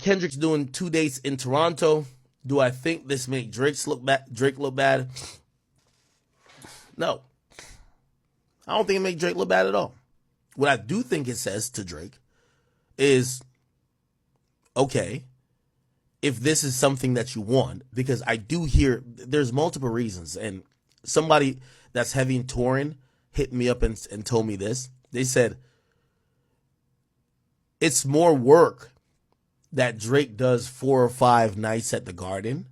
Kendrick's doing 2 dates in Toronto. Do I think this make Drake look bad? No. I don't think it make Drake look bad at all. What I do think it says to Drake is, okay, if this is something that you want, because I do hear there's multiple reasons, and somebody that's heavy in touring hit me up and told me this. They said it's more work that Drake does 4 or 5 nights at the Garden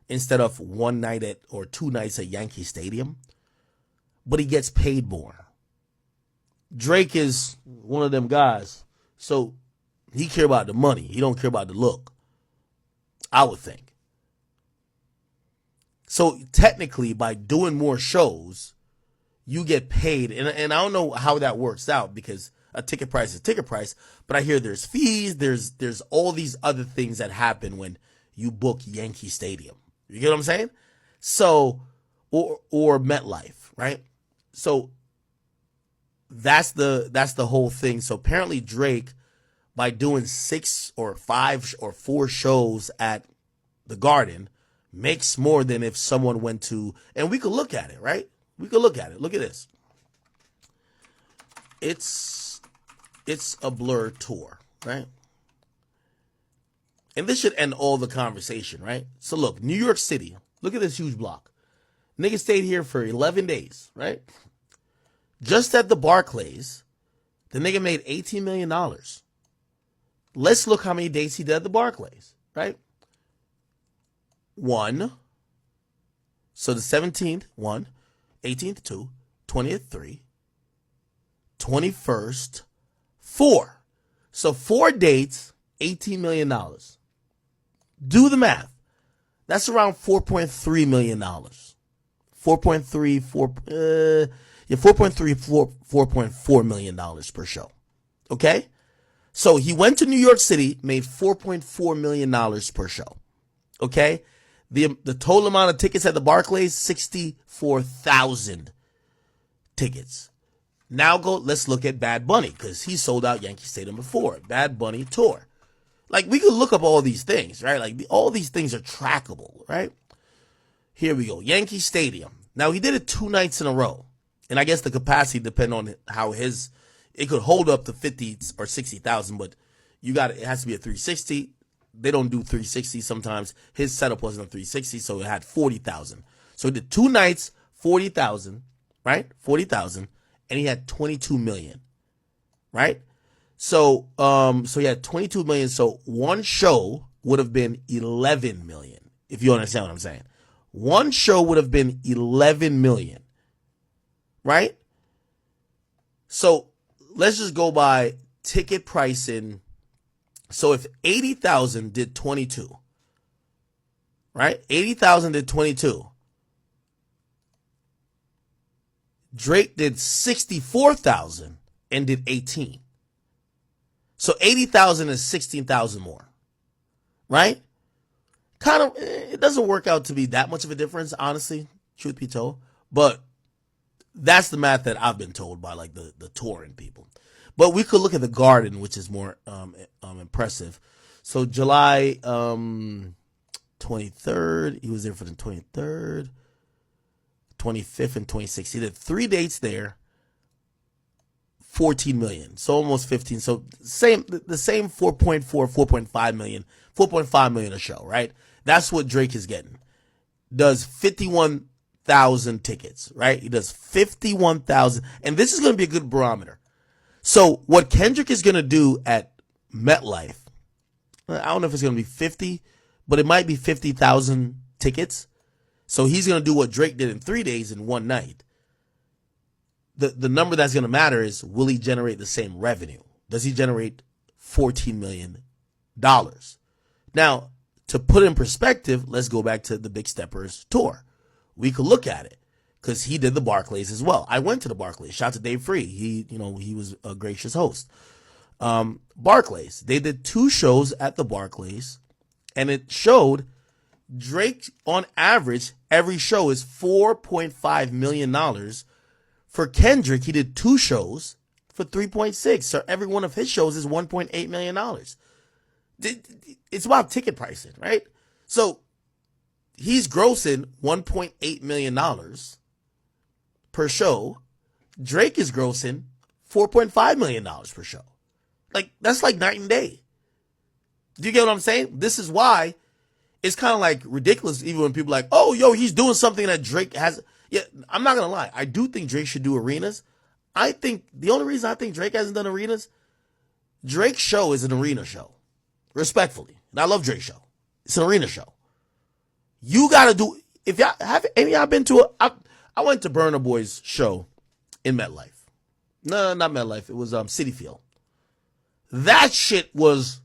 instead of 1 night or 2 nights at Yankee Stadium, but he gets paid more. Drake is one of them guys, so he care about the money. He don't care about the look, I would think. So technically, by doing more shows, you get paid. And I don't know how that works out, because a ticket price is a ticket price, but I hear there's fees, there's all these other things that happen when you book Yankee Stadium. You get what I'm saying? So, or MetLife, right? So that's the whole thing. So apparently Drake, by doing 6 or 5 or 4 shows at the Garden, makes more than if someone went to, and we could look at it, right? We could look at it. Look at this. It's a Blur tour, right? And this should end all the conversation, right? So look, New York City. Look at this huge block. Nigga stayed here for 11 days, right? Just at the Barclays, the nigga made $18 million. Let's look how many dates he did at the Barclays, right? 1. So the 17th, 1. 18th, 2. 20th, 3. 21st, 4. So 4 dates, $18 million. Do the math. That's around $4.3 million. 4.4 million dollars per show. Okay? So he went to New York City, made $4.4 million per show. Okay? The total amount of tickets at the Barclays, 64,000 tickets. Now let's look at Bad Bunny, because he sold out Yankee Stadium before. Bad Bunny tour. Like, we could look up all these things, right? Like, all these things are trackable, right? Here we go. Yankee Stadium. Now, he did it 2 nights in a row. And I guess the capacity depends on how it could hold up to 50 or 60,000, but it has to be a 360. They don't do 360 sometimes. His setup wasn't a 360, so it had 40,000. So he did 2 nights, 40,000, right? 40,000, and he had 22 million, right? So he had 22 million. So one show would have been 11 million, if you understand what I'm saying. One show would have been 11 million, right? So let's just go by ticket pricing. So if 80,000 did 22, right? 80,000 did 22. Drake did 64,000 and did 18. So 80,000 is 16,000 more, right? Kind of, it doesn't work out to be that much of a difference, honestly, truth be told. But that's the math that I've been told by like the touring people. But we could look at the Garden, which is more impressive. So July 23rd, he was there for the 23rd, 25th, and 26th. He did 3 dates there, 14 million. So almost 15. So the same 4.4, 4.5 million, 4.5 million a show, right? That's what Drake is getting. Does 51,000 tickets, right? He does 51,000. And this is going to be a good barometer. So what Kendrick is going to do at MetLife, I don't know if it's going to be 50, but it might be 50,000 tickets. So he's going to do what Drake did in 3 days in 1 night. The number that's going to matter is, will he generate the same revenue? Does he generate $14 million? Now, to put in perspective, let's go back to the Big Steppers tour. We could look at it, because he did the Barclays as well. I went to the Barclays. Shout out to Dave Free. He was a gracious host. Barclays. They did 2 shows at the Barclays, and it showed Drake, on average, every show is $4.5 million. For Kendrick, he did 2 shows for 3.6. So every one of his shows is $1.8 million. It's about ticket pricing, right? So he's grossing $1.8 million per show. Drake is grossing $4.5 million per show. Like, that's like night and day. Do you get what I'm saying? This is why it's kind of like ridiculous even when people are like, oh, yo, he's doing something that Drake has. Yeah, I'm not going to lie. I do think Drake should do arenas. I think the only reason I think Drake hasn't done arenas, Drake's show is an arena show. Respectfully. And I love Drake's show. It's an arena show. You got to do, if y'all have any of y'all been to I went to Burna Boy's show in MetLife. No, not MetLife. It was Citi Field. That shit was,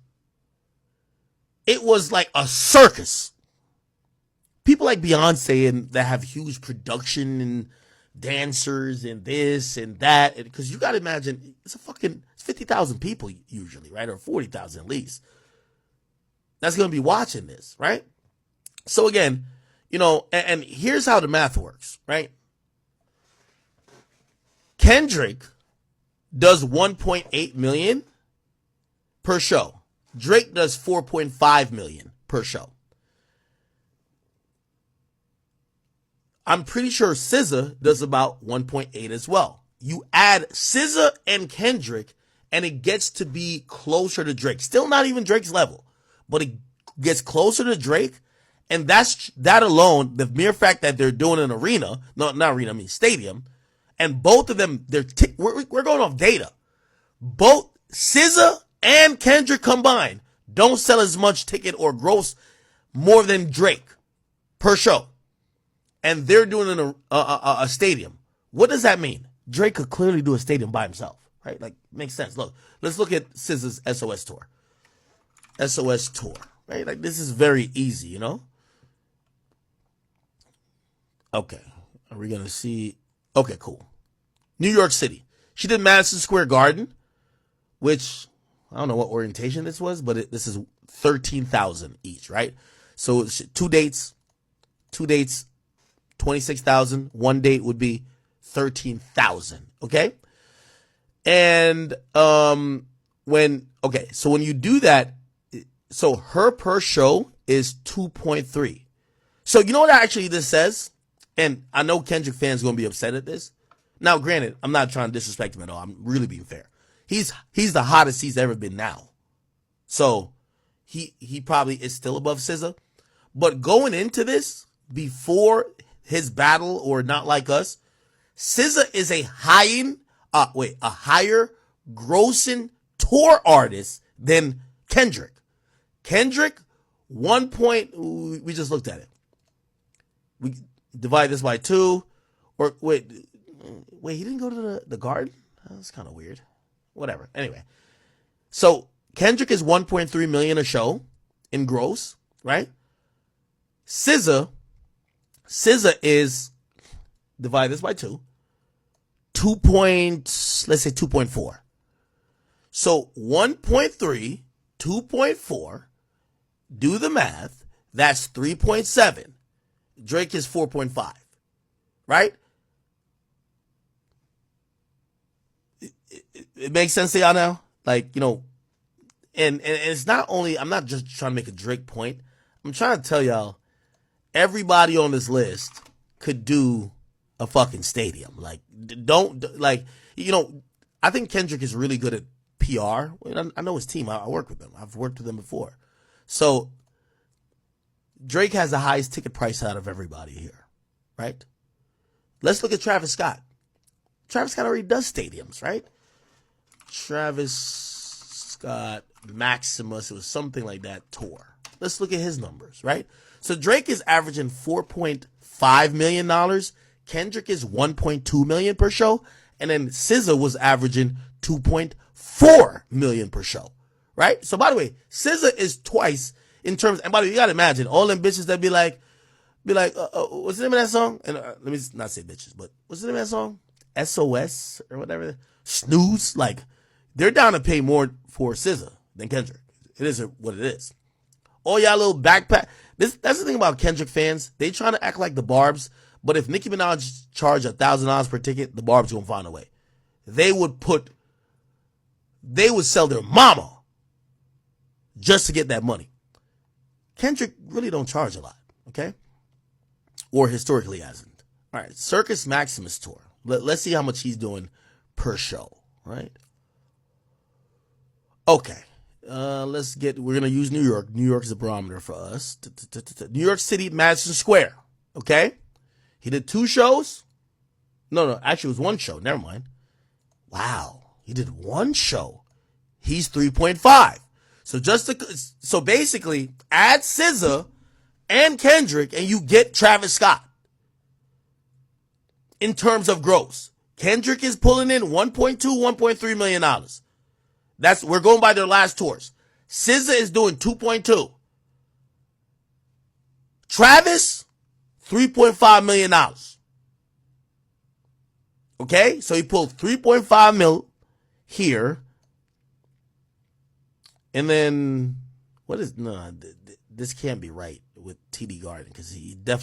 it was like a circus. People like Beyonce and that have huge production and dancers and this and that. Because you got to imagine, it's 50,000 people usually, right? Or 40,000 at least. That's going to be watching this, right? So again, you know, and here's how the math works, right? Kendrick does 1.8 million per show. Drake does 4.5 million per show. I'm pretty sure SZA does about 1.8 as well. You add SZA and Kendrick, and it gets to be closer to Drake. Still not even Drake's level, but it gets closer to Drake. And that alone, the mere fact that they're doing an arena, not arena, I mean stadium, and both of them, we're going off data. Both SZA and Kendrick combined don't sell as much ticket or gross more than Drake per show. And they're doing a stadium. What does that mean? Drake could clearly do a stadium by himself, right? Like, makes sense. Look, let's look at SZA's SOS tour. SOS tour, right? Like, this is very easy, you know? Okay. Are we going to see? Okay, cool. New York City. She did Madison Square Garden, which I don't know what orientation this was, but this is 13,000 each, right? So two dates, 26,000. One date would be 13,000. Okay. And, so when you do that, so her per show is 2.3. So you know what actually this says? And I know Kendrick fans going to be upset at this. Now, granted, I'm not trying to disrespect him at all. I'm really being fair. He's the hottest he's ever been now. So he probably is still above SZA. But going into this, before his battle or Not Like Us, SZA is a higher grossing tour artist than Kendrick. Kendrick, we just looked at it. We divide this by 2, or wait, he didn't go to the Garden? That's kind of weird. Whatever. Anyway, so Kendrick is 1.3 million a show in gross, right? SZA is, divide this by 2, let's say 2.4. So 1.3, 2.4, do the math, that's 3.7. Drake is 4.5, right? It makes sense to y'all now? Like, you know, and it's not only, I'm not just trying to make a Drake point. I'm trying to tell y'all, everybody on this list could do a fucking stadium. Like, I think Kendrick is really good at PR. I know his team. I work with them. I've worked with them before. So Drake has the highest ticket price out of everybody here, right? Let's look at Travis Scott. Travis Scott already does stadiums, right? Travis Scott Maximus, it was something like that, tour. Let's look at his numbers, right? So Drake is averaging $4.5 million. Kendrick is $1.2 million per show. And then SZA was averaging $2.4 million per show, right? So by the way, SZA is twice in terms, and by the way, you gotta imagine all them bitches that be like, what's the name of that song? And let me not say bitches, but what's the name of that song? SOS or whatever. Snooze. Like, they're down to pay more for SZA than Kendrick. It is what it is. All y'all little backpack. That's the thing about Kendrick fans. They trying to act like the Barbs, but if Nicki Minaj charged $1,000 per ticket, the Barbs gonna find a way. They would sell their mama. just to get that money. Kendrick really don't charge a lot, okay? Or historically hasn't. All right, Circus Maximus tour. Let's see how much he's doing per show, right? Okay. We're going to use New York. New York is a barometer for us. New York City, Madison Square, okay? He did 2 shows. No, actually it was 1 show. Never mind. Wow. He did 1 show. He's 3.5. So basically, add SZA and Kendrick and you get Travis Scott. In terms of gross, Kendrick is pulling in $1.2, $1.3 million. We're going by their last tours. SZA is doing 2.2. Travis, $3.5 million. Okay, so he pulled 3.5 mil here. And then, this can't be right with TD Garden because he definitely